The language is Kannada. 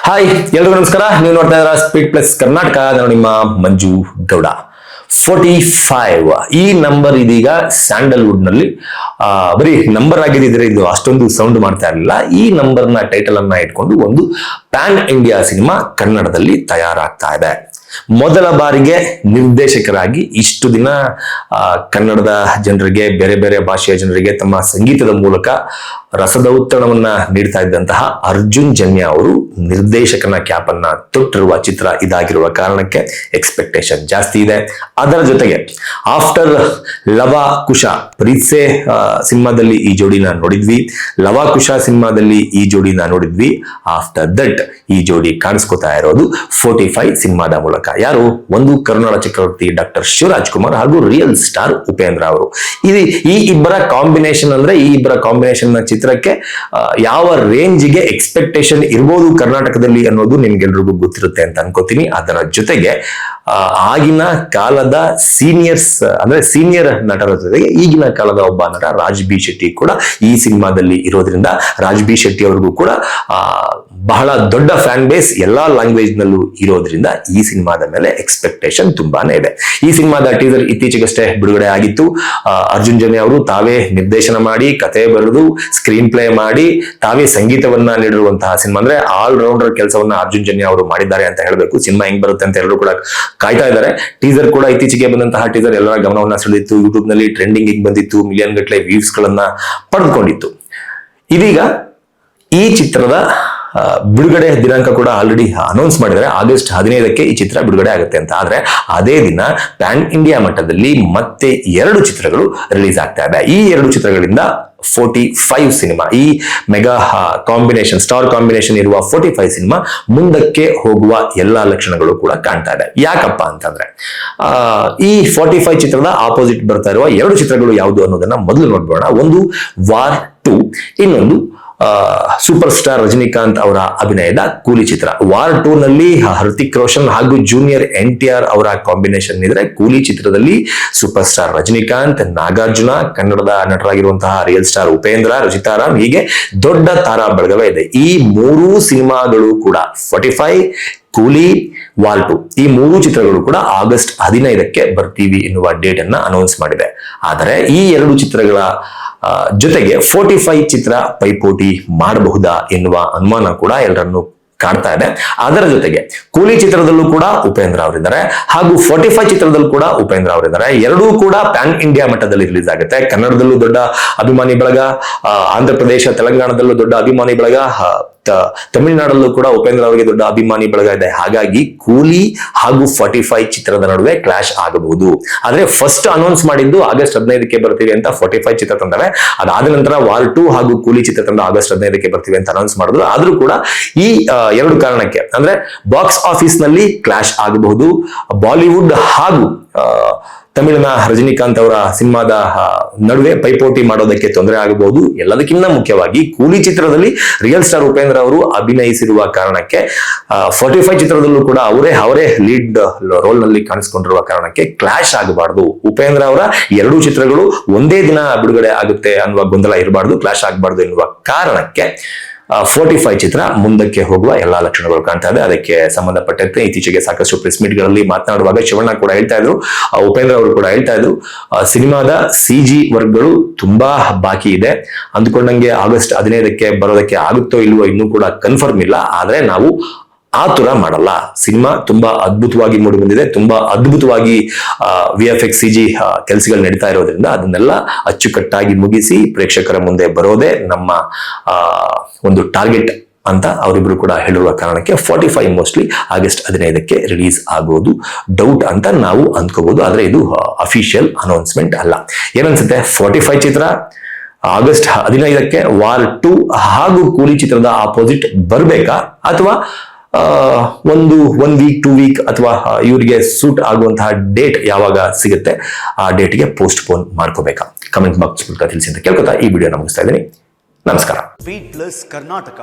ಹಾಯ್ ಎಲ್ರಿಗೂ ನಮಸ್ಕಾರ. ನೀವು ನೋಡ್ತಾ ಇದ್ದೀರಾ ಸ್ಪೀಡ್ ಪ್ಲಸ್ ಕರ್ನಾಟಕ. ನಾನು ನಿಮ್ಮ ಮಂಜು ಗೌಡ. 45 ಈ ನಂಬರ್ ಇದೀಗ ಸ್ಯಾಂಡಲ್ವುಡ್ ನಲ್ಲಿ ಬರೀ ನಂಬರ್ ಆಗಿದ್ರೆ ಇದು ಅಷ್ಟೊಂದು ಸೌಂಡ್ ಮಾಡ್ತಾ ಇರಲಿಲ್ಲ. ಈ ನಂಬರ್ ನ ಟೈಟಲ್ ಅನ್ನ ಇಟ್ಕೊಂಡು ಒಂದು ಪ್ಯಾನ್ ಇಂಡಿಯಾ ಸಿನಿಮಾ ಕನ್ನಡದಲ್ಲಿ ತಯಾರಾಗ್ತಾ ಇದೆ. ಮೊದಲ ಬಾರಿಗೆ ನಿರ್ದೇಶಕರಾಗಿ ಇಷ್ಟು ದಿನ ಕನ್ನಡದ ಜನರಿಗೆ, ಬೇರೆ ಬೇರೆ ಭಾಷೆಯ ಜನರಿಗೆ ತಮ್ಮ ಸಂಗೀತದ ಮೂಲಕ ರಸದೌತಣವನ್ನ ನೀಡ್ತಾ ಇದ್ದಂತಹ ಅರ್ಜುನ್ ಜನ್ಯ ಅವರು ನಿರ್ದೇಶಕನ ಕ್ಯಾಪ್ ಅನ್ನ ತೊಟ್ಟಿರುವ ಚಿತ್ರ ಇದಾಗಿರುವ ಕಾರಣಕ್ಕೆ ಎಕ್ಸ್ಪೆಕ್ಟೇಷನ್ ಜಾಸ್ತಿ ಇದೆ. ಅದರ ಜೊತೆಗೆ ಆಫ್ಟರ್ ಲವ ಕುಶ ಪ್ರೀತ್ಸೆ ಸಿನಿಮಾದಲ್ಲಿ ಈ ಜೋಡಿನ ನೋಡಿದ್ವಿ, ಲವ ಕುಶ ಸಿನಿಮಾದಲ್ಲಿ ಈ ಜೋಡಿನ ನೋಡಿದ್ವಿ. ಆಫ್ಟರ್ ದಟ್ ಈ ಜೋಡಿ ಕಾಣಿಸ್ಕೊತಾ ಇರೋದು 45 ಸಿನಿಮಾದ ಮೂಲಕ. ಯಾರು? ಒಂದು ಕರುನಾಡ ಚಕ್ರವರ್ತಿ ಡಾಕ್ಟರ್ ಶಿವರಾಜ್ ಕುಮಾರ್ ಹಾಗೂ ರಿಯಲ್ ಸ್ಟಾರ್ ಉಪೇಂದ್ರ ಅವರು. ಈ ಇಬ್ಬರ ಕಾಂಬಿನೇಷನ್ ಅಂದ್ರೆ ಈ ಇಬ್ಬರ ಕಾಂಬಿನೇಷನ್ ನ ಚಿತ್ರಕ್ಕೆ ಯಾವ ರೇಂಜ್ಗೆ ಎಕ್ಸ್ಪೆಕ್ಟೇಷನ್ ಇರ್ಬೋದು ಕರ್ನಾಟಕದಲ್ಲಿ ಅನ್ನೋದು ನಿಮ್ಗೆಲ್ರಿಗೂ ಗೊತ್ತಿರುತ್ತೆ ಅಂತ ಅನ್ಕೋತೀನಿ. ಅದರ ಜೊತೆಗೆ ಆಗಿನ ಕಾಲದ ಸೀನಿಯರ್ ನಟರ ಜೊತೆಗೆ ಈಗಿನ ಕಾಲದ ಒಬ್ಬ ನಟ ರಾಜ್ ಬಿ ಶೆಟ್ಟಿ ಕೂಡ ಈ ಸಿನಿಮಾದಲ್ಲಿ ಇರೋದ್ರಿಂದ ರಾಜ್ ಬಿ ಶೆಟ್ಟಿ ಅವ್ರಿಗೂ ಕೂಡ ಬಹಳ ದೊಡ್ಡ ಫ್ಯಾನ್ ಬೇಸ್ ಎಲ್ಲಾ ಲ್ಯಾಂಗ್ವೇಜ್ ನಲ್ಲೂ ಇರೋದ್ರಿಂದ ಈ ಸಿನಿಮಾದ ಮೇಲೆ ಎಕ್ಸ್ಪೆಕ್ಟೇಷನ್ ತುಂಬಾನೇ ಇದೆ. ಈ ಸಿನಿಮಾದ ಟೀಸರ್ ಇತ್ತೀಚೆಗಷ್ಟೇ ಬಿಡುಗಡೆ ಆಗಿತ್ತು. ಅರ್ಜುನ್ ಜನ್ಯ ಅವರು ತಾವೇ ನಿರ್ದೇಶನ ಮಾಡಿ, ಕತೆ ಬರೆದು, ಸ್ಕ್ರೀನ್ ಪ್ಲೇ ಮಾಡಿ, ತಾವೇ ಸಂಗೀತವನ್ನ ನೀಡಿರುವಂತಹ ಸಿನಿಮಾ. ಅಂದ್ರೆ ಆಲ್ ರೌಂಡರ್ ಕೆಲಸವನ್ನ ಅರ್ಜುನ್ ಜನ್ಯ ಅವರು ಮಾಡಿದ್ದಾರೆ ಅಂತ ಹೇಳಬೇಕು. ಸಿನಿಮಾ ಹೆಂಗ್ ಬರುತ್ತೆ ಅಂತ ಎಲ್ಲರೂ ಕೂಡ ಕಾಯ್ತಾ ಇದ್ದಾರೆ. ಟೀಸರ್ ಕೂಡ ಇತ್ತೀಚೆಗೆ ಬಂದಂತಹ ಟೀಸರ್ ಎಲ್ಲರ ಗಮನವನ್ನ ಸೆಳೆದಿತ್ತು. ಯೂಟ್ಯೂಬ್ ನಲ್ಲಿ ಟ್ರೆಂಡಿಂಗ್ ಬಂದಿತ್ತು, ಮಿಲಿಯನ್ ಗಟ್ಟಲೆ ವ್ಯೂಸ್ ಗಳನ್ನ ಪಡೆದುಕೊಂಡಿತ್ತು. ಇದೀಗ ಈ ಚಿತ್ರದ ಬಿಡುಗಡೆ ದಿನಾಂಕ ಕೂಡ ಆಲ್ರೆಡಿ ಅನೌನ್ಸ್ ಮಾಡಿದ್ದಾರೆ. ಆಗಸ್ಟ್ 15ಕ್ಕೆ ಈ ಚಿತ್ರ ಬಿಡುಗಡೆ ಆಗುತ್ತೆ ಅಂತ. ಆದ್ರೆ ಅದೇ ದಿನ ಪ್ಯಾನ್ ಇಂಡಿಯಾ ಮಟ್ಟದಲ್ಲಿ ಮತ್ತೆ 2 ಚಿತ್ರಗಳು ರಿಲೀಸ್ ಆಗ್ತಾ ಇದೆ. ಈ 2 ಚಿತ್ರಗಳಿಂದ 45 ಸಿನಿಮಾ, ಈ ಮೆಗಾ ಕಾಂಬಿನೇಷನ್, ಸ್ಟಾರ್ ಕಾಂಬಿನೇಷನ್ ಇರುವ 45 ಸಿನಿಮಾ ಮುಂದಕ್ಕೆ ಹೋಗುವ ಎಲ್ಲಾ ಲಕ್ಷಣಗಳು ಕೂಡ ಕಾಣ್ತಾ ಇದೆ. ಯಾಕಪ್ಪ ಅಂತಂದ್ರೆ ಈ 45 ಚಿತ್ರದ ಆಪೋಸಿಟ್ ಬರ್ತಾ ಇರುವ 2 ಚಿತ್ರಗಳು ಯಾವುದು ಅನ್ನೋದನ್ನ ಮೊದಲು ನೋಡ್ಬೋಣ. ಒಂದು ವಾರ್ 2, ಇನ್ನೊಂದು ಸೂಪರ್ ಸ್ಟಾರ್ ರಜನಿಕಾಂತ್ ಅವರ ಅಭಿನಯದ ಕೂಲಿ ಚಿತ್ರ. ವಾರ್ 2 ನಲ್ಲಿ ಹೃತಿಕ್ ರೋಷನ್ ಹಾಗೂ ಜೂನಿಯರ್ NTR ಅವರ ಕಾಂಬಿನೇಷನ್ ಇದ್ರೆ, ಕೂಲಿ ಚಿತ್ರದಲ್ಲಿ ಸೂಪರ್ ಸ್ಟಾರ್ ರಜನಿಕಾಂತ್, ನಾಗಾರ್ಜುನ, ಕನ್ನಡದ ನಟರಾಗಿರುವಂತಹ ರಿಯಲ್ ಸ್ಟಾರ್ ಉಪೇಂದ್ರ, ರಚಿತಾರಾಮ್, ಹೀಗೆ ದೊಡ್ಡ ತಾರಾ ಬಳಗವೇ ಇದೆ. ಈ 3 ಸಿನಿಮಾಗಳು ಕೂಡ 45, ಕೂಲಿ, ವಾರ್ 2 ಈ 3 ಚಿತ್ರಗಳು ಕೂಡ ಆಗಸ್ಟ್ 15ಕ್ಕೆ ಬರ್ತೀವಿ ಎನ್ನುವ ಡೇಟ್ ಅನ್ನ ಅನೌನ್ಸ್ ಮಾಡಿದೆ. ಆದರೆ ಈ 2 ಚಿತ್ರಗಳ ಜೊತೆಗೆ 45 ಚಿತ್ರ ಪೈಪೋಟಿ ಮಾಡಬಹುದಾ ಎನ್ನುವ ಅನುಮಾನ ಕೂಡ ಎಲ್ಲರನ್ನು ಕಾಡ್ತಾ ಇದೆ. ಅದರ ಜೊತೆಗೆ ಕೂಲಿ ಚಿತ್ರದಲ್ಲೂ ಕೂಡ ಉಪೇಂದ್ರ ಅವರಿದ್ದಾರೆ ಹಾಗೂ 45 ಚಿತ್ರದಲ್ಲೂ ಕೂಡ ಉಪೇಂದ್ರ ಅವರಿದ್ದಾರೆ. ಎರಡೂ ಕೂಡ ಪ್ಯಾನ್ ಇಂಡಿಯಾ ಮಟ್ಟದಲ್ಲಿ ರಿಲೀಸ್ ಆಗುತ್ತೆ. ಕನ್ನಡದಲ್ಲೂ ದೊಡ್ಡ ಅಭಿಮಾನಿ ಬಳಗ, ಆಂಧ್ರ ಪ್ರದೇಶ, ತೆಲಂಗಾಣದಲ್ಲೂ ದೊಡ್ಡ ಅಭಿಮಾನಿ ಬಳಗ, ತಮಿಳುನಾಡಲ್ಲೂ ಕೂಡ ಉಪೇಂದ್ರ ಅವರಿಗೆ ದೊಡ್ಡ ಅಭಿಮಾನಿ ಬಳಗ ಇದೆ. ಹಾಗಾಗಿ ಕೂಲಿ ಹಾಗೂ 45 ಚಿತ್ರದ ನಡುವೆ ಕ್ಲಾಶ್ ಆಗಬಹುದು. ಆದ್ರೆ ಫಸ್ಟ್ ಅನೌನ್ಸ್ ಮಾಡಿದ್ದು ಆಗಸ್ಟ್ 15ಕ್ಕೆ ಬರ್ತೀವಿ ಅಂತ 45 ಚಿತ್ರ ತಂದವೆ. ಅದಾದ ನಂತರ ವಾರ್ 2 ಹಾಗೂ ಕೂಲಿ ಚಿತ್ರ ತಂಡ ಆಗಸ್ಟ್ 15ಕ್ಕೆ ಬರ್ತೀವಿ ಅಂತ ಅನೌನ್ಸ್ ಮಾಡಿದ್ರು. ಆದ್ರೂ ಕೂಡ ಈ 2 ಕಾರಣಕ್ಕೆ, ಅಂದ್ರೆ ಬಾಕ್ಸ್ ಆಫೀಸ್ ನಲ್ಲಿ ಕ್ಲಾಶ್ ಆಗಬಹುದು, ಬಾಲಿವುಡ್ ಹಾಗೂ ತಮಿಳಿನ ರಜನಿಕಾಂತ್ ಅವರ ಸಿನಿಮಾದ ನಡುವೆ ಪೈಪೋಟಿ ಮಾಡೋದಕ್ಕೆ ತೊಂದರೆ ಆಗಬಹುದು. ಎಲ್ಲದಕ್ಕಿಂತ ಮುಖ್ಯವಾಗಿ ಕೂಲಿ ಚಿತ್ರದಲ್ಲಿ ರಿಯಲ್ ಸ್ಟಾರ್ ಉಪೇಂದ್ರ ಅವರು ಅಭಿನಯಿಸಿರುವ ಕಾರಣಕ್ಕೆ 45 ಚಿತ್ರದಲ್ಲೂ ಕೂಡ ಅವರೇ ಲೀಡ್ ರೋಲ್ ನಲ್ಲಿ ಕಾಣಿಸಿಕೊಂಡಿರುವ ಕಾರಣಕ್ಕೆ ಕ್ಲಾಶ್ ಆಗಬಾರ್ದು. ಉಪೇಂದ್ರ ಅವರ 2 ಚಿತ್ರಗಳು ಒಂದೇ ದಿನ ಬಿಡುಗಡೆ ಆಗುತ್ತೆ ಅನ್ನುವ ಗೊಂದಲ ಇರಬಾರ್ದು, ಕ್ಲಾಶ್ ಆಗಬಾರ್ದು ಎನ್ನುವ ಕಾರಣಕ್ಕೆ 45 ಚಿತ್ರ ಮುಂದಕ್ಕೆ ಹೋಗುವ ಎಲ್ಲಾ ಲಕ್ಷಣಗಳು ಕಾಣ್ತಾ ಇದೆ. ಅದಕ್ಕೆ ಸಂಬಂಧಪಟ್ಟಂತೆ ಇತ್ತೀಚೆಗೆ ಸಾಕಷ್ಟು ಪ್ರೆಸ್ ಮೀಟ್ ಗಳಲ್ಲಿ ಮಾತನಾಡುವಾಗ ಶಿವಣ್ಣ ಕೂಡ ಹೇಳ್ತಾ ಇದ್ರು, ಉಪೇಂದ್ರ ಅವರು ಕೂಡ ಹೇಳ್ತಾ ಇದ್ರು, ಸಿನಿಮಾದ CG ವರ್ಕ್ಗಳು ತುಂಬಾ ಬಾಕಿ ಇದೆ, ಅಂದುಕೊಂಡಂಗೆ ಆಗಸ್ಟ್ 15ಕ್ಕೆ ಬರೋದಕ್ಕೆ ಆಗುತ್ತೋ ಇಲ್ವೋ ಇನ್ನೂ ಕೂಡ ಕನ್ಫರ್ಮ್ ಇಲ್ಲ. ಆದ್ರೆ ನಾವು ಆತುರ ಮಾಡಲ್ಲ. ಸಿನಿಮಾ ತುಂಬಾ ಅದ್ಭುತವಾಗಿ ಮೂಡಿ ಬಂದಿದೆ, ತುಂಬಾ ಅದ್ಭುತವಾಗಿ VFX CG ಕೆಲಸಗಳು ನಡೀತಾ ಇರೋದ್ರಿಂದ ಅದನ್ನೆಲ್ಲ ಅಚ್ಚುಕಟ್ಟಾಗಿ ಮುಗಿಸಿ ಪ್ರೇಕ್ಷಕರ ಮುಂದೆ ಬರೋದೇ ನಮ್ಮ ಒಂದು ಟಾರ್ಗೆಟ್ ಅಂತ ಅವರಿಬ್ರು ಕೂಡ ಹೇಳಿರುವ ಕಾರಣಕ್ಕೆ 45 ಮೋಸ್ಟ್ಲಿ ಆಗಸ್ಟ್ 15ಕ್ಕೆ ರಿಲೀಸ್ ಆಗೋದು ಡೌಟ್ ಅಂತ ನಾವು ಅಂದ್ಕೋಬಹುದು. ಆದ್ರೆ ಇದು ಅಫಿಷಿಯಲ್ ಅನೌನ್ಸ್ಮೆಂಟ್ ಅಲ್ಲ. ಏನನ್ಸುತ್ತೆ? 45 ಚಿತ್ರ ಆಗಸ್ಟ್ 15ಕ್ಕೆ, ವಾರ್ 2 ಹಾಗೂ ಕೂಲಿ ಚಿತ್ರದ ಆಪೋಸಿಟ್ ಬರ್ಬೇಕಾ, ಅಥವಾ ಒನ್ ವೀಕ್ 2 ವೀಕ್ ಅಥವಾ ಇವರಿಗೆ ಸೂಟ್ ಆಗುವಂತಹ ಡೇಟ್ ಯಾವಾಗ ಸಿಗುತ್ತೆ ಆ ಡೇಟ್ಗೆ ಪೋಸ್ಟ್ ಪೋನ್ ಮಾಡ್ಕೋಬೇಕಾ? ಕಮೆಂಟ್ ಬಾಕ್ಸ್ ಮೂಲಕ ತಿಳಿಸಿ ಅಂತ ಕೇಳ್ಕೊತಾ ಈ ವಿಡಿಯೋನ ಮುಗಿಸ್ತಾ ಇದ್ದೀನಿ. ನಮಸ್ಕಾರ. Speed plus Karnataka.